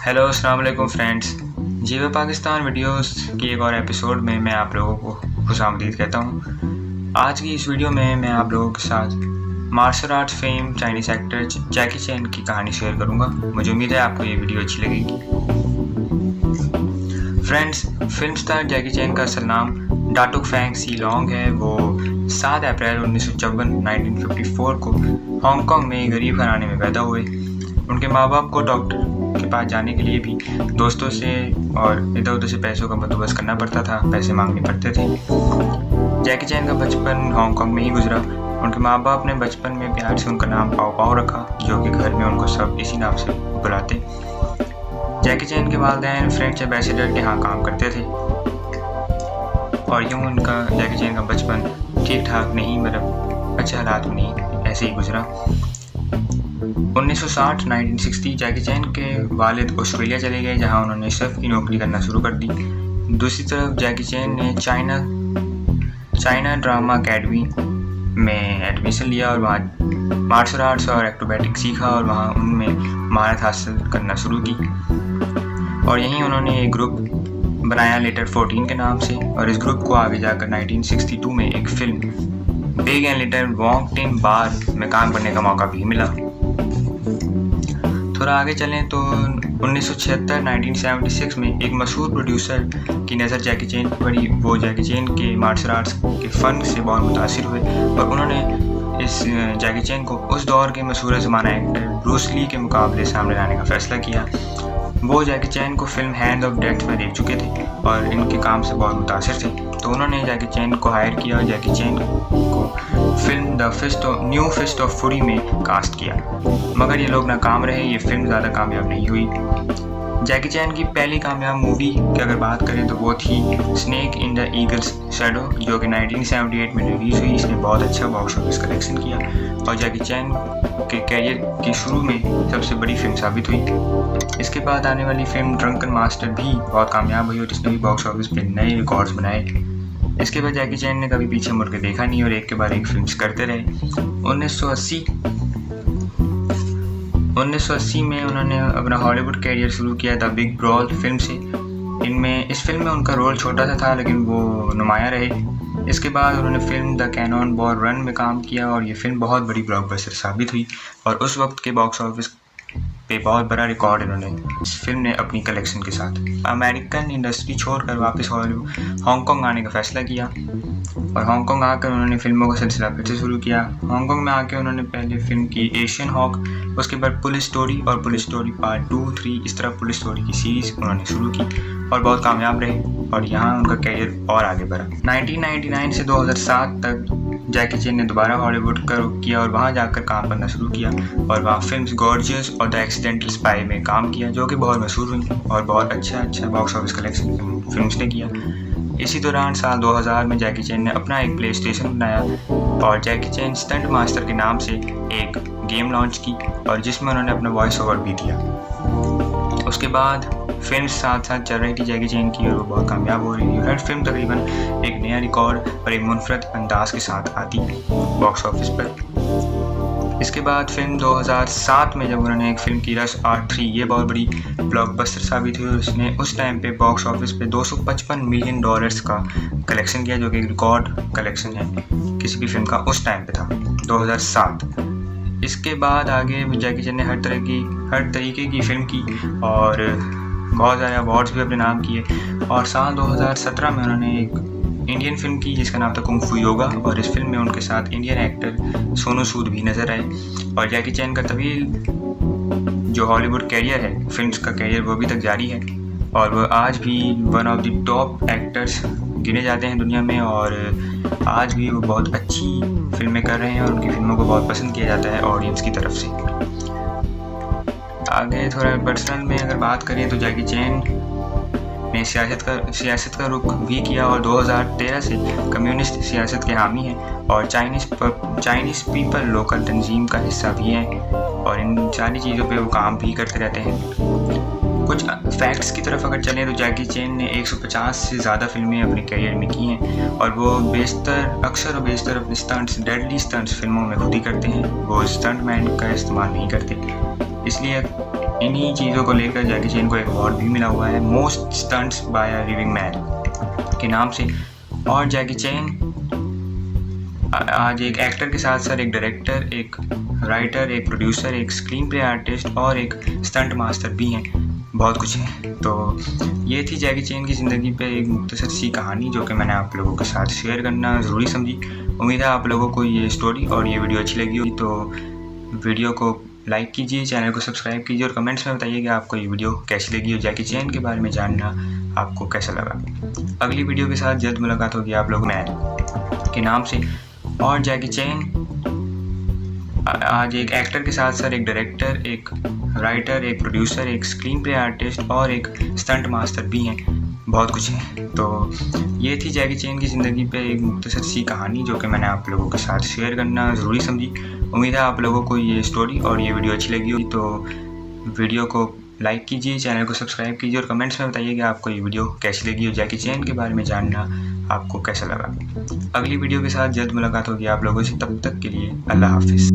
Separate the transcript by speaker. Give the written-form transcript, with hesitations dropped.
Speaker 1: Hello अस्सलाम वालेकुम friends. जीवा पाकिस्तान वीडियोस की एक और एपिसोड में मैं आप लोगों को खुशामदीद कहता हूँ। आज की इस वीडियो में मैं आप लोगों के साथ martial arts fame Chinese actor Jackie Chan की कहानी शेयर करूँगा। मुझे उम्मीद है आपको ये वीडियो अच्छी लगेगी। फ्रेंड्स, फिल्म स्टार जैकी चैन का असल नाम डाटुक फैंग सी लॉन्ग है। वो 7 अप्रैल 1954 को हांगकांग में गरीब घराने में पैदा हुए। उनके माँ बाप को डॉक्टर के पास जाने के लिए भी दोस्तों से और इधर उधर से पैसों का बंदोबस्त करना पड़ता था, पैसे मांगने पड़ते थे। जैकी चैन का बचपन हांगकांग में ही गुजरा। उनके माँ बाप ने बचपन में प्यार से उनका नाम पाओ पाओ रखा, जो कि घर में उनको सब इसी नाम से बुलाते। जैकी चैन के वालिदैन फ्रेंच एम्बेसडर के यहाँ काम करते थे और यूँ उनका जैकी चैन का बचपन ठीक ठाक नहीं, मतलब अच्छे हालात में नहीं, ऐसे ही गुजरा। 1960 जैकी चैन के वालिद ऑस्ट्रेलिया चले गए, जहां उन्होंने शेफ की नौकरी करना शुरू कर दी। दूसरी तरफ जैकी चैन ने चाइना ड्रामा अकेडमी में एडमिशन लिया और वहाँ मार्शल आर्ट्स और एक्रोबैटिक्स सीखा और वहाँ उनमें महारत हासिल करना शुरू की। और यहीं उन्होंने एक ग्रुप बनाया लेटर 14 के नाम से, और इस ग्रुप को आगे जाकर 1962 में एक film Big and Little Wong Tin Bar में काम करने का मौका भी मिला। थोड़ा आगे चलें तो 1976 में एक मशहूर प्रोड्यूसर की नज़र जैकी चैन पर पड़ी। वो जैकी चैन के मार्शल आर्ट्स के फ़न से बहुत मुतासिर हुए और उन्होंने इस जैकी चैन को उस दौर के मशहूर ज़माना एक्टर ब्रूस ली के मुकाबले सामने लाने का फ़ैसला किया। वो जैकी चैन को फिल्म हैंड ऑफ डेथ में देख चुके थे और इनके काम से बहुत मुतासिर थे, तो उन्होंने जैकी चैन को हायर किया और जैकी चैन को फिल्म न्यू फिस्ट ऑफ फुरी में कास्ट किया। मगर ये लोग नाकाम रहे, ये फिल्म ज़्यादा कामयाब नहीं हुई। जैकी चैन की पहली कामयाब मूवी की अगर बात करें तो वो थी snake in the eagles shadow, जो कि 1978 में रिलीज़ हुई। इसने बहुत अच्छा बॉक्स ऑफिस कलेक्शन किया और जैकी चैन के कैरियर के शुरू में सबसे बड़ी फिल्म साबित हुई। इसके बाद आने वाली फिल्म ड्रंकन मास्टर भी बहुत कामयाब हुई और इसने भी बॉक्स ऑफिस पे नए रिकॉर्ड्स बनाए। इसके बाद जैकी चैन ने कभी पीछे मुड़ के देखा नहीं और एक के बाद एक फिल्म्स करते रहे। 1980 में उन्होंने अपना हॉलीवुड कैरियर शुरू किया द बिग ब्रॉल फिल्म से। इस फिल्म में उनका रोल छोटा सा था, लेकिन वो नुमाया रहे। इसके बाद उन्होंने film the Canon ball run में काम किया और ये फिल्म बहुत बड़ी ब्लॉकबस्टर साबित हुई और उस वक्त के बॉक्स ऑफिस पे बहुत बड़ा रिकॉर्ड इन्होंने इस फिल्म ने अपनी कलेक्शन के साथ। अमेरिकन इंडस्ट्री छोड़कर वापस हांगकांग आने का फ़ैसला किया और हांगकांग आकर उन्होंने फिल्मों का सिलसिला फिर से शुरू किया। हांगकांग में आके उन्होंने पहले फिल्म की एशियन हॉक, उसके बाद पुलिस स्टोरी और पुलिस स्टोरी पार्ट 2, 3, इस तरह पुलिस स्टोरी की सीरीज़ उन्होंने शुरू की और बहुत कामयाब रहे और यहाँ उनका कैरियर और आगे बढ़ा। 1999 से 2007 तक जैकी चैन ने दोबारा हॉलीवुड का रुख किया और वहाँ जाकर काम करना शुरू किया और वहाँ फिल्म्स गॉर्जियस और द एक्सीडेंटल स्पाई में काम किया, जो कि बहुत मशहूर हुई और बहुत अच्छा बॉक्स ऑफिस कलेक्शन फिल्म्स ने किया। इसी दौरान साल 2000 में जैकी चैन ने अपना एक प्ले स्टेशन बनाया और जैकी चैन स्टंट मास्टर के नाम से एक गेम लॉन्च की और जिसमें उन्होंने अपना वॉइस ओवर भी दिया। उसके बाद फिल्म साथ साथ चल रही थी जैकी चैन की और वो बहुत कामयाब हो रही थी। हर फिल्म तकरीबन एक नया रिकॉर्ड और एक मुनफरद अंदाज के साथ आती बॉक्स ऑफिस पर। इसके बाद फिल्म 2007 में जब उन्होंने एक फिल्म की रश आर्ट 3, ये बहुत बड़ी ब्लॉकबस्टर साबित हुई और उसने उस टाइम पे बॉक्स ऑफिस पे $255 मिलियन का कलेक्शन किया, जो कि एक रिकॉर्ड कलेक्शन है किसी भी फिल्म का उस टाइम पे था, 2007। इसके बाद आगे जैकी चैन ने हर तरीके की फिल्म की और बहुत सारे अवार्ड्स भी अपने नाम किए और साल 2017 में उन्होंने एक इंडियन फिल्म की जिसका नाम था कुंग फू योगा और इस फिल्म में उनके साथ इंडियन एक्टर सोनू सूद भी नज़र आए। और जैकी चैन का तवील जो हॉलीवुड कैरियर है, फिल्म्स का कैरियर, वो अभी तक जारी है और वह आज भी one of the top actors गिने जाते हैं दुनिया में और आज भी वो बहुत अच्छी फिल्में कर रहे हैं और उनकी फिल्मों को बहुत पसंद किया जाता है ऑडियंस की तरफ से। आगे थोड़ा पर्सनल में अगर बात करें तो जैकी चैन ने सियासत का रुख भी किया और 2013 से कम्युनिस्ट सियासत के हामी हैं और चाइनीज़ पीपल लोकल तंजीम का हिस्सा भी हैं और इन सारी चीज़ों पे वो काम भी करते रहते हैं। कुछ फैक्ट्स की तरफ अगर चलें तो जैकी चैन ने 150 से ज़्यादा फिल्में अपने करियर में की हैं और वो अक्सर और बेशतर अपने स्टंट्स, डेडली स्टंट्स फिल्मों में खुद ही करते हैं। वो स्टंट मैन का इस्तेमाल नहीं करते, इसलिए इन्हीं चीज़ों को लेकर जैकी चैन को एक अवार्ड भी मिला हुआ है most stunts by a living man के नाम से। और जैकी चैन आज एक एक्टर के साथ साथ एक डायरेक्टर, एक राइटर, एक प्रोड्यूसर, एक स्क्रीन प्ले आर्टिस्ट और एक स्टंट मास्टर भी हैं। बहुत कुछ है। तो ये थी जैकी चैन की ज़िंदगी पे एक मुख्तसर सी कहानी जो कि मैंने आप लोगों के साथ शेयर करना ज़रूरी समझी। उम्मीद है आप लोगों को ये स्टोरी और ये वीडियो अच्छी लगी होगी। तो वीडियो को लाइक कीजिए, चैनल को सब्सक्राइब कीजिए और कमेंट्स में बताइए कि आपको ये वीडियो कैसी लगी और जैकी चैन के बारे में जानना आपको कैसा लगा। अगली वीडियो के साथ जल्द मुलाकात होगी आप लोगों मैन के नाम से। और जैकी चैन आज एक एक्टर के साथ साथ एक डायरेक्टर, एक राइटर, एक प्रोड्यूसर, एक स्क्रीन प्ले आर्टिस्ट और एक स्टंट मास्टर भी हैं। बहुत कुछ है। तो ये थी जैकी चैन की ज़िंदगी पे एक मुख्तसर सी कहानी जो कि मैंने आप लोगों के साथ शेयर करना ज़रूरी समझी। उम्मीद है आप लोगों को ये स्टोरी और ये वीडियो अच्छी लगी होगी। तो वीडियो को लाइक कीजिए, चैनल को सब्सक्राइब कीजिए और कमेंट्स में बताइए कि आपको ये वीडियो कैसी लगी और जैकी चैन के बारे में जानना आपको कैसा लगा। अगली वीडियो के साथ जल्द मुलाकात होगी आप लोगों से। तब तक के लिए अल्लाह हाफिज़।